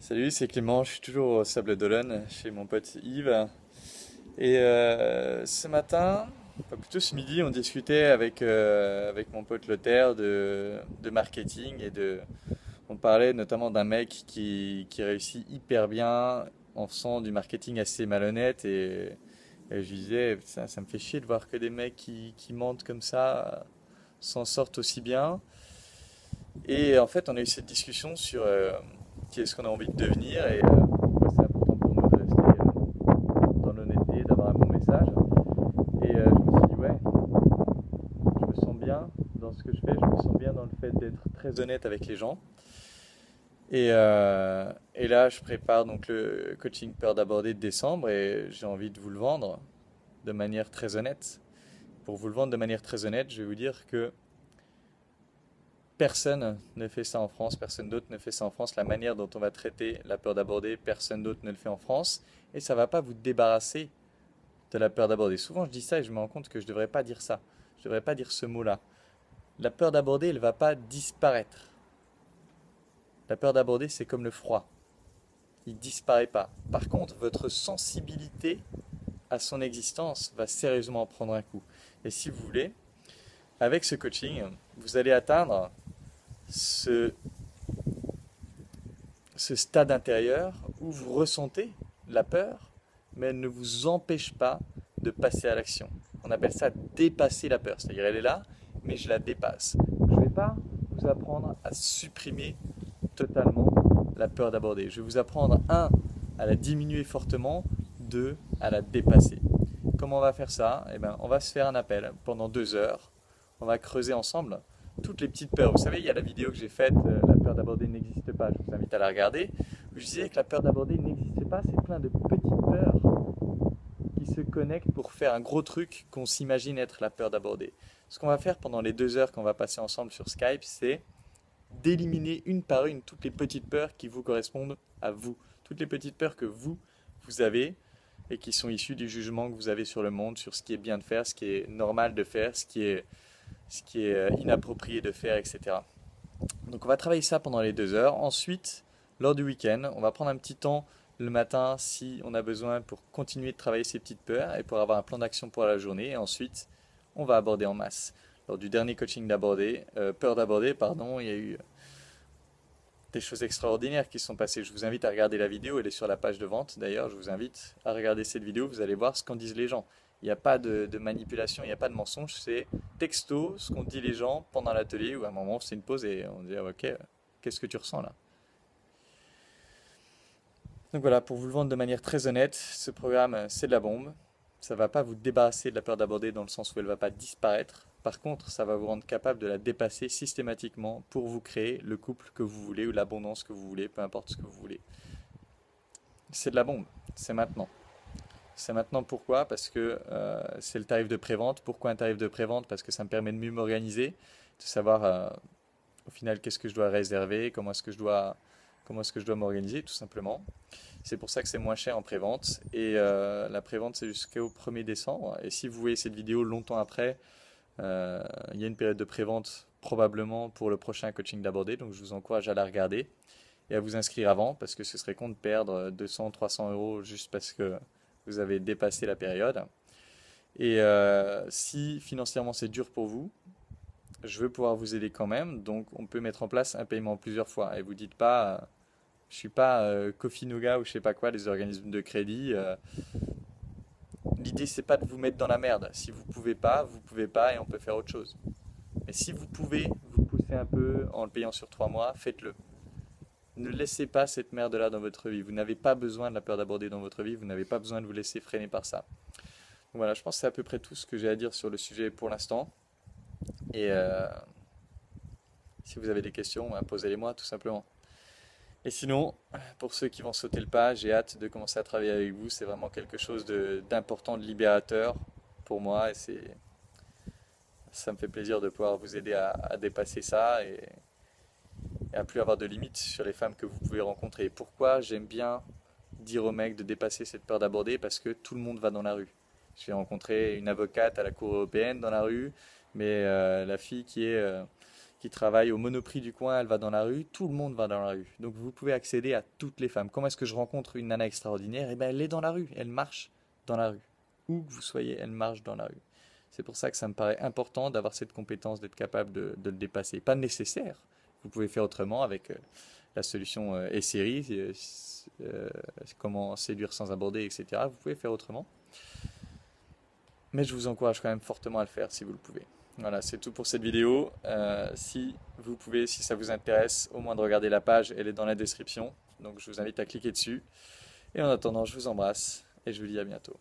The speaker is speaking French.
Salut, c'est Clément, je suis toujours au Sable d'Olonne chez mon pote Yves. Et ce matin, enfin plutôt ce midi, on discutait avec mon pote Lothaire de marketing on parlait notamment d'un mec qui réussit hyper bien en faisant du marketing assez malhonnête et je lui disais, ça me fait chier de voir que des mecs qui mentent comme ça s'en sortent aussi bien. Et en fait, on a eu cette discussion sur qui est-ce qu'on a envie de devenir et pourquoi c'est important pour nous de rester dans l'honnêteté, d'avoir un bon message. Et je me suis dit, ouais, je me sens bien dans ce que je fais, je me sens bien dans le fait d'être très honnête avec les gens. Et là, je prépare donc le coaching Peur d'aborder de décembre et j'ai envie de vous le vendre de manière très honnête. Pour vous le vendre de manière très honnête, je vais vous dire que personne ne fait ça en France, personne d'autre ne fait ça en France. La manière dont on va traiter la peur d'aborder, personne d'autre ne le fait en France. Et ça ne va pas vous débarrasser de la peur d'aborder. Souvent, je dis ça et je me rends compte que je ne devrais pas dire ça. Je ne devrais pas dire ce mot-là. La peur d'aborder, elle ne va pas disparaître. La peur d'aborder, c'est comme le froid. Il ne disparaît pas. Par contre, votre sensibilité à son existence va sérieusement prendre un coup. Et si vous voulez, avec ce coaching, vous allez atteindre ce ce stade intérieur où vous ressentez la peur, mais elle ne vous empêche pas de passer à l'action. On appelle ça dépasser la peur, c'est-à-dire elle est là, mais je la dépasse. Je ne vais pas vous apprendre à supprimer totalement la peur d'aborder. Je vais vous apprendre, un, à la diminuer fortement, deux, à la dépasser. Comment on va faire ça? Eh bien, on va se faire un appel pendant 2 heures. On va creuser ensemble toutes les petites peurs. Vous savez, il y a la vidéo que j'ai faite, la peur d'aborder n'existe pas. Je vous invite à la regarder. Où je disais que la peur d'aborder n'existe pas. C'est plein de petites peurs qui se connectent pour faire un gros truc qu'on s'imagine être la peur d'aborder. Ce qu'on va faire pendant les 2 heures qu'on va passer ensemble sur Skype, c'est d'éliminer une par une toutes les petites peurs qui vous correspondent à vous. Toutes les petites peurs que vous avez et qui sont issues du jugement que vous avez sur le monde, sur ce qui est bien de faire, ce qui est normal de faire, ce qui est inapproprié de faire, etc. Donc on va travailler ça pendant les 2 heures. Ensuite, lors du week-end, on va prendre un petit temps le matin si on a besoin pour continuer de travailler ces petites peurs et pour avoir un plan d'action pour la journée. Et ensuite, on va aborder en masse. Lors du dernier coaching peur d'aborder, pardon, il y a eu des choses extraordinaires qui sont passées. Je vous invite à regarder la vidéo, elle est sur la page de vente. D'ailleurs, je vous invite à regarder cette vidéo, vous allez voir ce qu'en disent les gens. Il n'y a pas de manipulation, il n'y a pas de mensonge, c'est texto ce qu'ont dit les gens pendant l'atelier où à un moment on fait une pause et on dit ah, ok, qu'est-ce que tu ressens là? Donc voilà, pour vous le vendre de manière très honnête, ce programme c'est de la bombe. Ça ne va pas vous débarrasser de la peur d'aborder dans le sens où elle ne va pas disparaître. Par contre, ça va vous rendre capable de la dépasser systématiquement pour vous créer le couple que vous voulez ou l'abondance que vous voulez, peu importe ce que vous voulez. C'est de la bombe, c'est maintenant. C'est maintenant pourquoi? Parce que c'est le tarif de prévente. Pourquoi un tarif de prévente? Parce que ça me permet de mieux m'organiser, de savoir au final qu'est-ce que je dois réserver, comment est-ce que je dois m'organiser tout simplement. C'est pour ça que c'est moins cher en prévente. Et la prévente c'est jusqu'au 1er décembre. Et si vous voyez cette vidéo longtemps après, il y a une période de prévente probablement pour le prochain coaching d'aborder. Donc je vous encourage à la regarder et à vous inscrire avant parce que ce serait con de perdre 200, 300 euros juste parce que vous avez dépassé la période. Et si financièrement c'est dur pour vous, je veux pouvoir vous aider quand même. Donc on peut mettre en place un paiement plusieurs fois. Et vous dites pas, je suis pas Cofinuga ou je sais pas quoi, les organismes de crédit. L'idée c'est pas de vous mettre dans la merde. Si vous pouvez pas et on peut faire autre chose. Mais si vous pouvez vous pousser un peu en le payant sur 3 mois, faites-le. Ne laissez pas cette merde-là dans votre vie. Vous n'avez pas besoin de la peur d'aborder dans votre vie. Vous n'avez pas besoin de vous laisser freiner par ça. Donc voilà, je pense que c'est à peu près tout ce que j'ai à dire sur le sujet pour l'instant. Et si vous avez des questions, posez-les-moi tout simplement. Et sinon, pour ceux qui vont sauter le pas, j'ai hâte de commencer à travailler avec vous. C'est vraiment quelque chose d'important, de libérateur pour moi. Ça me fait plaisir de pouvoir vous aider à dépasser ça et à plus avoir de limites sur les femmes que vous pouvez rencontrer. Et pourquoi j'aime bien dire aux mecs de dépasser cette peur d'aborder? Parce que tout le monde va dans la rue. J'ai rencontré une avocate à la Cour européenne dans la rue, mais la fille qui travaille au Monoprix du coin, elle va dans la rue, tout le monde va dans la rue. Donc vous pouvez accéder à toutes les femmes. Comment est-ce que je rencontre une nana extraordinaire? Eh bien, elle est dans la rue, elle marche dans la rue. Où que vous soyez, elle marche dans la rue. C'est pour ça que ça me paraît important d'avoir cette compétence, d'être capable de le dépasser. Pas nécessaire. Vous pouvez faire autrement avec la solution e-série, comment séduire sans aborder, etc. Vous pouvez faire autrement. Mais je vous encourage quand même fortement à le faire si vous le pouvez. Voilà, c'est tout pour cette vidéo. Si vous pouvez, si ça vous intéresse, au moins de regarder la page, elle est dans la description. Donc je vous invite à cliquer dessus. Et en attendant, je vous embrasse et je vous dis à bientôt.